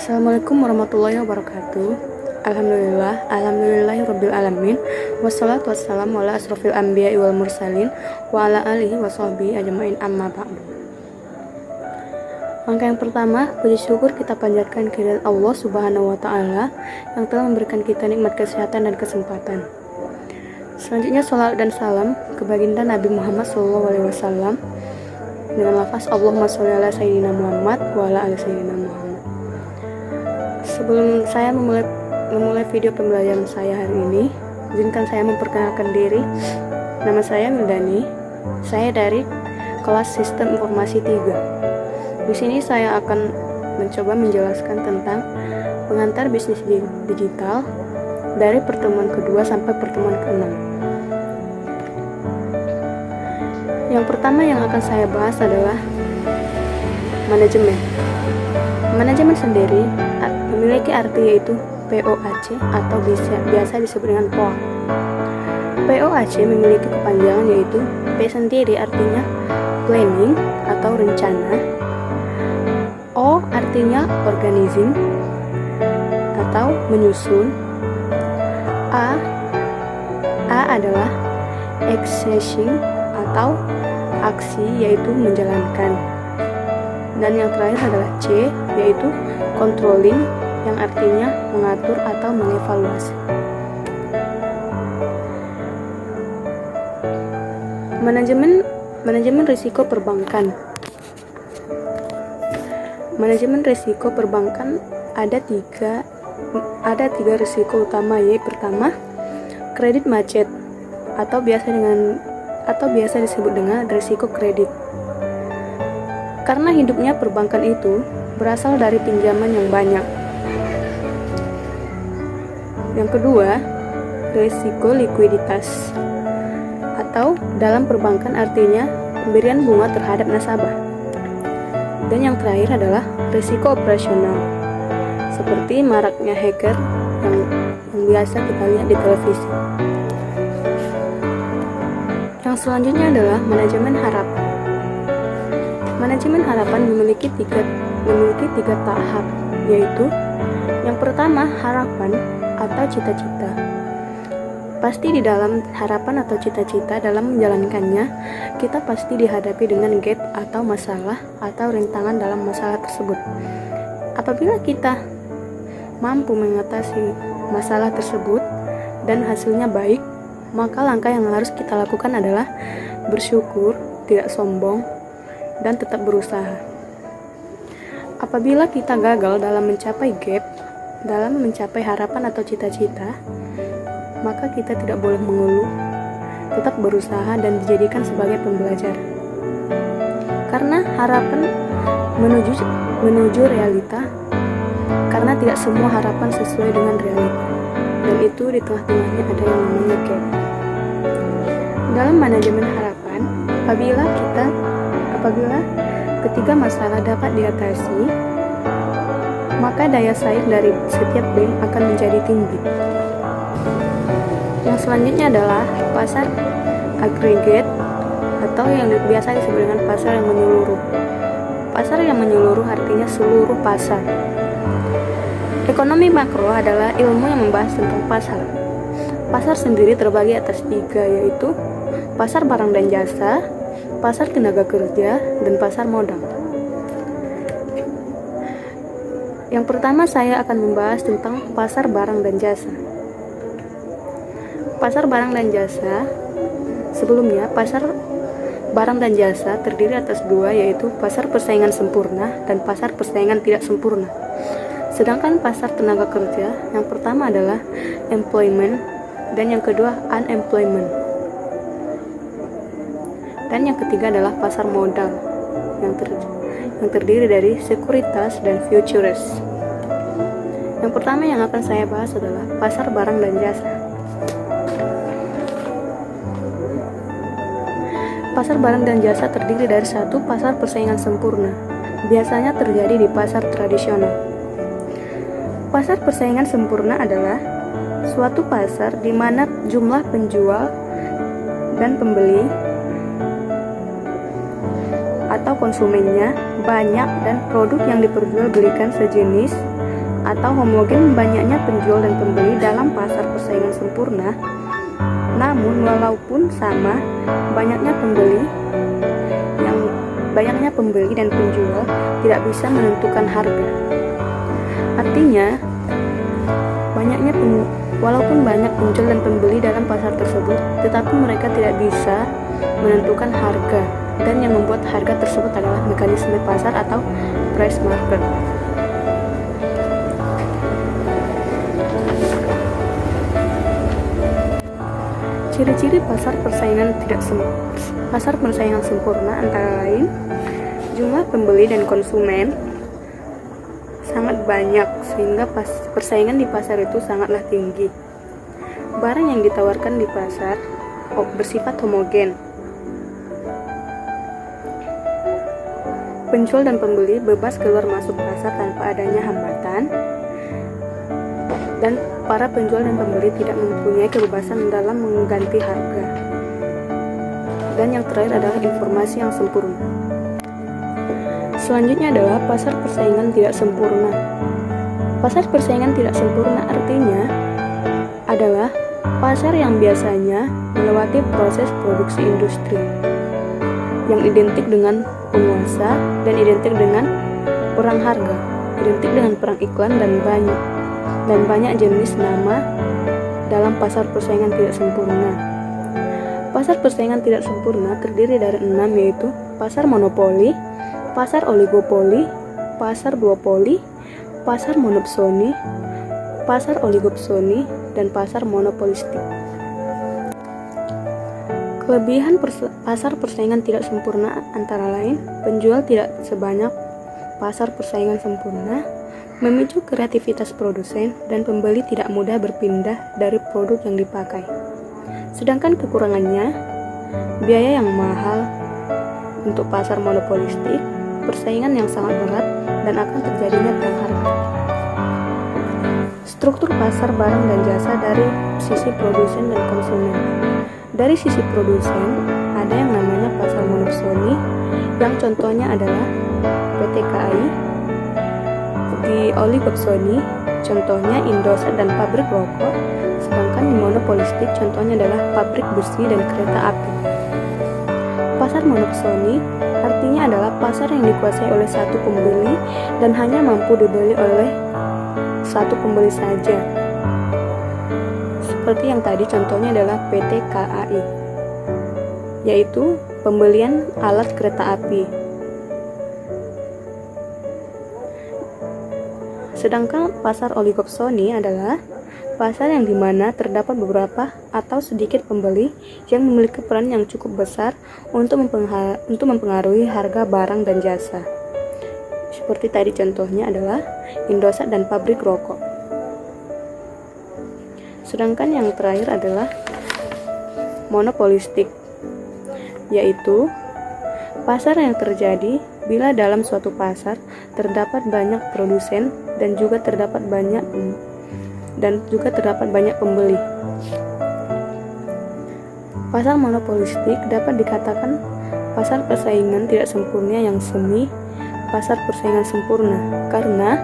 Assalamualaikum warahmatullahi wabarakatuh. Alhamdulillahirabbil alamin. Wassalatu wassalamu ala asrofil anbiya'i wal mursalin wa ala alihi washabihi ajmain amma ba'du. Langkah yang pertama, puji syukur kita panjatkan kehadirat Allah Subhanahu wa taala yang telah memberikan kita nikmat kesehatan dan kesempatan. Selanjutnya salawat dan salam ke baginda Nabi Muhammad SAW dengan lafaz Allahumma sholli ala sayyidina Muhammad wa ala ali sayyidina Muhammad. Sebelum saya memulai video pembelajaran saya hari ini, izinkan saya memperkenalkan diri. Nama saya Mildani. Saya dari kelas Sistem Informasi 3. Di sini saya akan mencoba menjelaskan tentang pengantar bisnis digital dari pertemuan kedua sampai pertemuan ke-6. Yang pertama yang akan saya bahas adalah manajemen. Manajemen sendiri memiliki arti yaitu POAC atau biasa disebut dengan POA. POAC memiliki kepanjangan yaitu P sendiri artinya planning atau rencana, O artinya organizing atau menyusun, A adalah executing atau aksi yaitu menjalankan, dan yang terakhir adalah C yaitu controlling yang artinya mengatur atau mengevaluasi. Manajemen risiko perbankan. Manajemen risiko perbankan ada tiga risiko utama, yaitu pertama, kredit macet atau biasa disebut dengan risiko kredit. Karena hidupnya perbankan itu berasal dari pinjaman yang banyak. Yang kedua, risiko likuiditas atau dalam perbankan artinya pemberian bunga terhadap nasabah. Dan yang terakhir adalah risiko operasional, seperti maraknya hacker yang biasa kita lihat di televisi. Yang selanjutnya adalah manajemen harapan. Manajemen harapan memiliki tiga tahap, yaitu yang pertama harapan atau cita-cita. Pasti di dalam harapan atau cita-cita dalam menjalankannya, kita pasti dihadapi dengan gap atau masalah atau rintangan dalam masalah tersebut. Apabila kita mampu mengatasi masalah tersebut dan hasilnya baik, maka langkah yang harus kita lakukan adalah bersyukur, tidak sombong, dan tetap berusaha. Apabila kita gagal dalam mencapai gap, dalam mencapai harapan atau cita-cita, maka kita tidak boleh mengeluh, tetap berusaha dan dijadikan sebagai pembelajaran. Karena harapan menuju realita, karena tidak semua harapan sesuai dengan realita, dan itu di tengah-tengahnya ada yang namanya gap. Dalam manajemen harapan, apabila ketiga masalah dapat diatasi, maka daya saing dari setiap bank akan menjadi tinggi. Yang selanjutnya adalah pasar agregat atau yang biasa disebut dengan pasar yang menyeluruh. Pasar yang menyeluruh artinya seluruh pasar. Ekonomi makro adalah ilmu yang membahas tentang pasar. Pasar sendiri terbagi atas tiga, yaitu pasar barang dan jasa, pasar tenaga kerja, dan pasar modal. Yang pertama saya akan membahas tentang pasar barang dan jasa. Pasar barang dan jasa, sebelumnya pasar barang dan jasa terdiri atas dua, yaitu pasar persaingan sempurna dan pasar persaingan tidak sempurna. Sedangkan pasar tenaga kerja, yang pertama adalah employment dan yang kedua unemployment. Dan yang ketiga adalah pasar modal yang terdiri dari sekuritas dan futures. Yang pertama yang akan saya bahas adalah pasar barang dan jasa. Pasar barang dan jasa terdiri dari satu, pasar persaingan sempurna. Biasanya terjadi di pasar tradisional. Pasar persaingan sempurna adalah suatu pasar di mana jumlah penjual dan pembeli atau konsumennya banyak dan produk yang diperjualbelikan sejenis atau homogen banyaknya penjual dan pembeli dalam pasar persaingan sempurna. Namun walaupun sama banyaknya pembeli dan penjual tidak bisa menentukan harga. Artinya, walaupun banyak penjual dan pembeli dalam pasar tersebut, tetapi mereka tidak bisa menentukan harga, dan yang membuat harga tersebut adalah mekanisme pasar atau price market. Ciri-ciri pasar persaingan sempurna antara lain jumlah pembeli dan konsumen sangat banyak sehingga persaingan di pasar itu sangatlah tinggi. Barang yang ditawarkan di pasar bersifat homogen. Penjual dan pembeli bebas keluar masuk pasar tanpa adanya hambatan, dan para penjual dan pembeli tidak mempunyai kebebasan dalam mengganti harga. Dan yang terakhir adalah informasi yang sempurna. Selanjutnya adalah pasar persaingan tidak sempurna. Pasar persaingan tidak sempurna artinya adalah pasar yang biasanya melewati proses produksi industri yang identik dengan penguasa dan identik dengan perang harga, identik dengan perang iklan dan banyak jenis nama dalam pasar persaingan tidak sempurna. Pasar persaingan tidak sempurna terdiri dari 6, yaitu pasar monopoli, pasar oligopoli, pasar duopoli, pasar monopsoni, pasar oligopsoni, dan pasar monopolistik. Kelebihan pasar persaingan tidak sempurna antara lain, penjual tidak sebanyak pasar persaingan sempurna, memicu kreativitas produsen, dan pembeli tidak mudah berpindah dari produk yang dipakai. Sedangkan kekurangannya, biaya yang mahal untuk pasar monopolistik, persaingan yang sangat berat, dan akan terjadinya perang harga. Struktur pasar barang dan jasa dari sisi produsen dan konsumen. Dari sisi produsen, ada yang namanya pasar monopsoni, yang contohnya adalah PT KAI. Di oligopsoni, contohnya Indosat dan pabrik rokok, sedangkan di monopolistik contohnya adalah pabrik besi dan kereta api. Pasar monopsoni artinya adalah pasar yang dikuasai oleh satu pembeli dan hanya mampu dibeli oleh satu pembeli saja. Seperti yang tadi contohnya adalah PT KAI, yaitu pembelian alat kereta api. Sedangkan pasar oligopsoni adalah pasar yang dimana terdapat beberapa atau sedikit pembeli yang memiliki peran yang cukup besar untuk mempengaruhi harga barang dan jasa. Seperti tadi contohnya adalah Indosat dan pabrik rokok. Sedangkan yang terakhir adalah monopolistik, yaitu pasar yang terjadi bila dalam suatu pasar terdapat banyak produsen dan juga terdapat banyak pembeli. Pasar monopolistik dapat dikatakan pasar persaingan tidak sempurna yang semi pasar persaingan sempurna, karena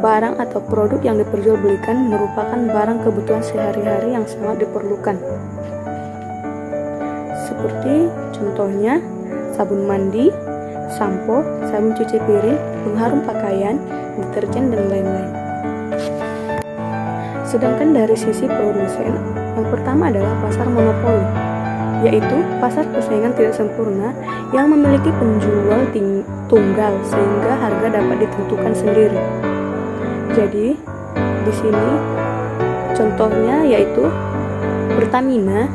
barang atau produk yang diperjualbelikan merupakan barang kebutuhan sehari-hari yang sangat diperlukan. Seperti contohnya sabun mandi, sampo, sabun cuci piring, pengharum pakaian, deterjen, dan lain-lain. Sedangkan dari sisi produsen, yang pertama adalah pasar monopoli, yaitu pasar persaingan tidak sempurna yang memiliki penjual tunggal sehingga harga dapat ditentukan sendiri. Jadi, di sini contohnya yaitu Pertamina,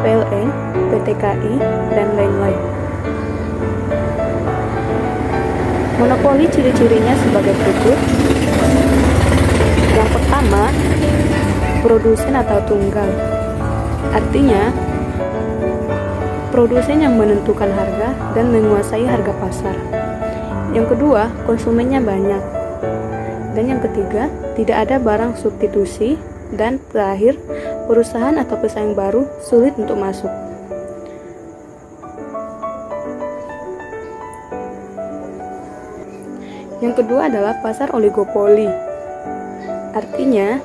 PLN, PT KAI, dan lain-lain. Monopoli ciri-cirinya sebagai berikut. Yang pertama, produsen atau tunggal. Artinya, produsen yang menentukan harga dan menguasai harga pasar. Yang kedua, konsumennya banyak. Dan yang ketiga, tidak ada barang substitusi. Dan terakhir, perusahaan atau pesaing baru sulit untuk masuk. Yang kedua adalah pasar oligopoli. Artinya,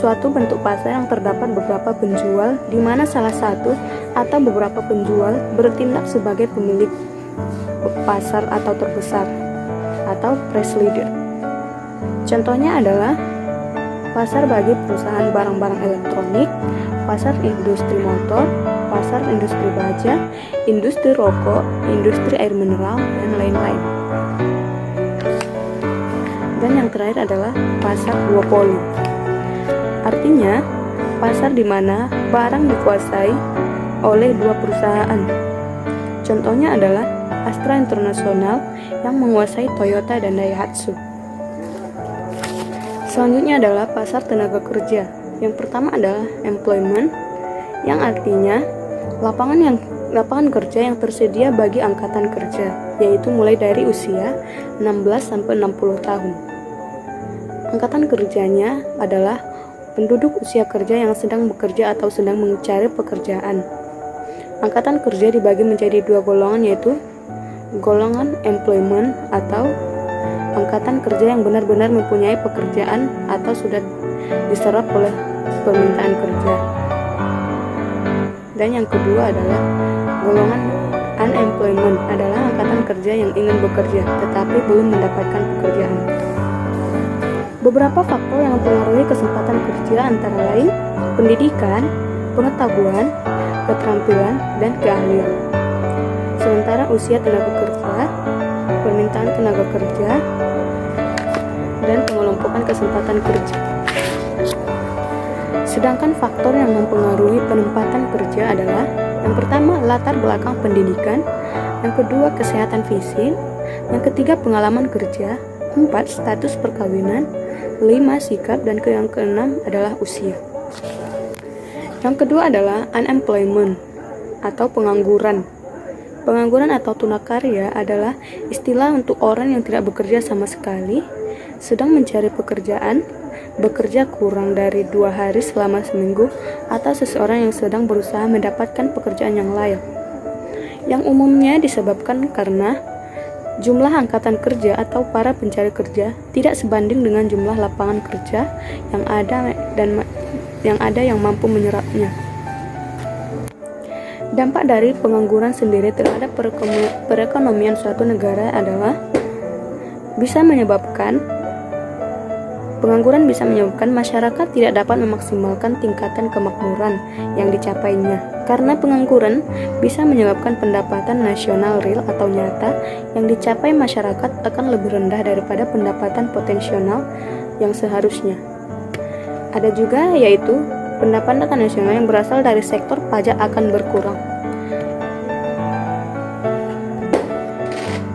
suatu bentuk pasar yang terdapat beberapa penjual di mana salah satu atau beberapa penjual bertindak sebagai pemilik pasar atau terbesar atau price leader. Contohnya adalah pasar bagi perusahaan barang-barang elektronik, pasar industri motor, pasar industri baja, industri rokok, industri air mineral, dan lain-lain. Dan yang terakhir adalah pasar duopoli. Artinya, pasar di mana barang dikuasai oleh dua perusahaan. Contohnya adalah Astra International yang menguasai Toyota dan Daihatsu. Selanjutnya adalah pasar tenaga kerja. Yang pertama adalah employment, yang artinya lapangan kerja yang tersedia bagi angkatan kerja, yaitu mulai dari usia 16 sampai 60 tahun. Angkatan kerjanya adalah penduduk usia kerja yang sedang bekerja atau sedang mencari pekerjaan. Angkatan kerja dibagi menjadi dua golongan, yaitu golongan employment atau angkatan kerja yang benar-benar mempunyai pekerjaan atau sudah diserap oleh permintaan kerja. Dan yang kedua adalah golongan unemployment, adalah angkatan kerja yang ingin bekerja tetapi belum mendapatkan pekerjaan. Beberapa faktor yang mempengaruhi kesempatan kerja antara lain pendidikan, pengetahuan, keterampilan, dan keahlian. Sementara usia tenaga kerja, permintaan tenaga kerja, dan pengelompokan kesempatan kerja. Sedangkan faktor yang mempengaruhi penempatan kerja adalah yang pertama latar belakang pendidikan, yang kedua kesehatan fisik, yang ketiga pengalaman kerja, 4 status perkawinan, 5 sikap, dan yang keenam adalah usia. Yang kedua adalah unemployment atau pengangguran. Pengangguran atau tunakarya adalah istilah untuk orang yang tidak bekerja sama sekali, sedang mencari pekerjaan, bekerja kurang dari 2 hari selama seminggu, atau seseorang yang sedang berusaha mendapatkan pekerjaan yang layak. Yang umumnya disebabkan karena jumlah angkatan kerja atau para pencari kerja tidak sebanding dengan jumlah lapangan kerja yang ada yang mampu menyerapnya. Dampak dari pengangguran sendiri terhadap perekonomian suatu negara adalah pengangguran bisa menyebabkan masyarakat tidak dapat memaksimalkan tingkatan kemakmuran yang dicapainya. Karena pengangguran bisa menyebabkan pendapatan nasional real atau nyata yang dicapai masyarakat akan lebih rendah daripada pendapatan potensial yang seharusnya. Ada juga yaitu pendapatan nasional yang berasal dari sektor pajak akan berkurang.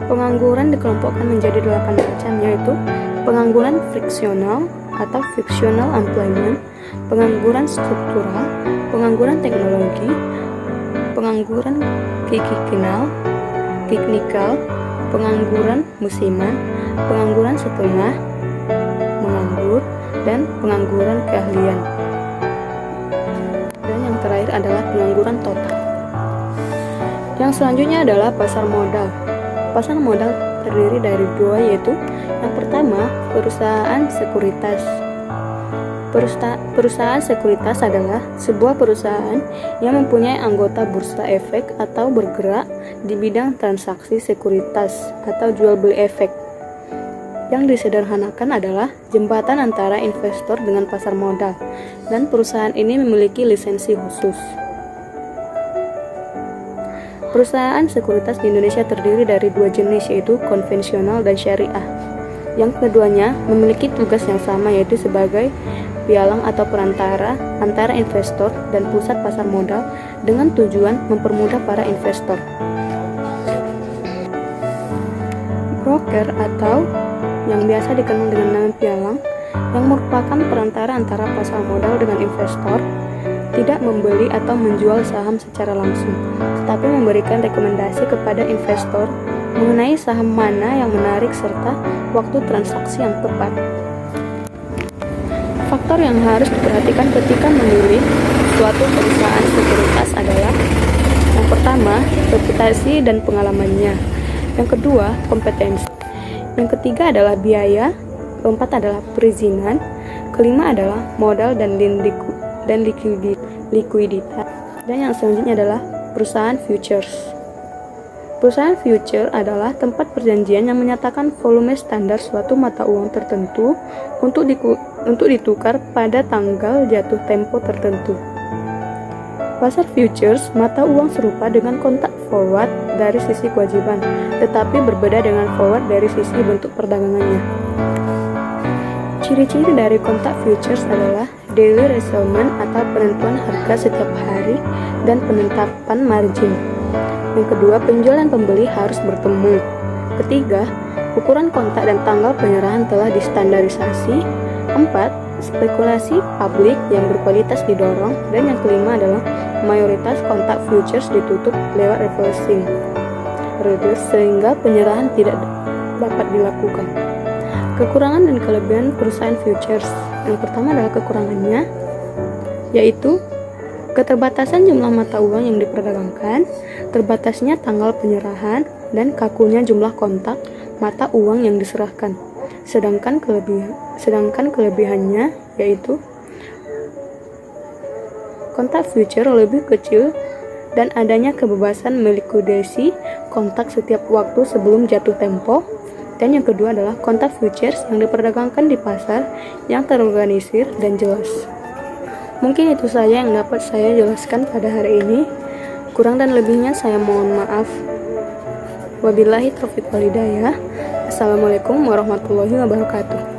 Pengangguran dikelompokkan menjadi 8 macam, yaitu pengangguran friksional atau frictional employment, pengangguran struktural, pengangguran teknologi, pengangguran kikikal, pengangguran musiman, pengangguran setengah menganggur, dan pengangguran keahlian. Dan yang terakhir adalah pengangguran total. Yang selanjutnya adalah pasar modal. Pasar modal terdiri dari 2, yaitu yang pertama, perusahaan sekuritas. Perusahaan sekuritas adalah sebuah perusahaan yang mempunyai anggota bursa efek atau bergerak di bidang transaksi sekuritas atau jual beli efek. Yang disederhanakan adalah jembatan antara investor dengan pasar modal, dan perusahaan ini memiliki lisensi khusus. Perusahaan sekuritas di Indonesia terdiri dari 2 jenis, yaitu konvensional dan syariah. Yang keduanya memiliki tugas yang sama, yaitu sebagai pialang atau perantara antara investor dan pusat pasar modal dengan tujuan mempermudah para investor. Broker atau yang biasa dikenal dengan nama pialang, yang merupakan perantara antara pasar modal dengan investor, tidak membeli atau menjual saham secara langsung, tetapi memberikan rekomendasi kepada investor mengenai saham mana yang menarik serta waktu transaksi yang tepat. Faktor yang harus diperhatikan ketika memilih suatu perusahaan sekuritas adalah yang pertama, reputasi dan pengalamannya. Yang kedua, kompetensi. Yang ketiga adalah biaya. Keempat adalah perizinan. kelima adalah modal dan likuiditas. Dan yang selanjutnya adalah perusahaan futures. Perusahaan future adalah tempat perjanjian yang menyatakan volume standar suatu mata uang tertentu untuk ditukar pada tanggal jatuh tempo tertentu. Pasar futures, mata uang serupa dengan kontrak forward dari sisi kewajiban, tetapi berbeda dengan forward dari sisi bentuk perdagangannya. Ciri-ciri dari kontrak futures adalah daily resettlement atau penentuan harga setiap hari dan penetapan margin. Yang kedua, penjual dan pembeli harus bertemu. Ketiga, ukuran kontrak dan tanggal penyerahan telah distandarisasi. Empat, spekulasi publik yang berkualitas didorong. Dan yang kelima adalah mayoritas kontrak futures ditutup lewat reversing reverse sehingga penyerahan tidak dapat dilakukan. Kekurangan dan kelebihan perusahaan futures. Yang pertama adalah kekurangannya, yaitu keterbatasan jumlah mata uang yang diperdagangkan, terbatasnya tanggal penyerahan, dan kakunya jumlah kontrak mata uang yang diserahkan. Sedangkan kelebihannya yaitu kontrak future lebih kecil dan adanya kebebasan melikuidasi kontrak setiap waktu sebelum jatuh tempo. Dan yang kedua adalah kontrak futures yang diperdagangkan di pasar yang terorganisir dan jelas. Mungkin itu saja yang dapat saya jelaskan pada hari ini. Kurang dan lebihnya saya mohon maaf. Wabillahi taufiq wal hidayah. Assalamualaikum warahmatullahi wabarakatuh.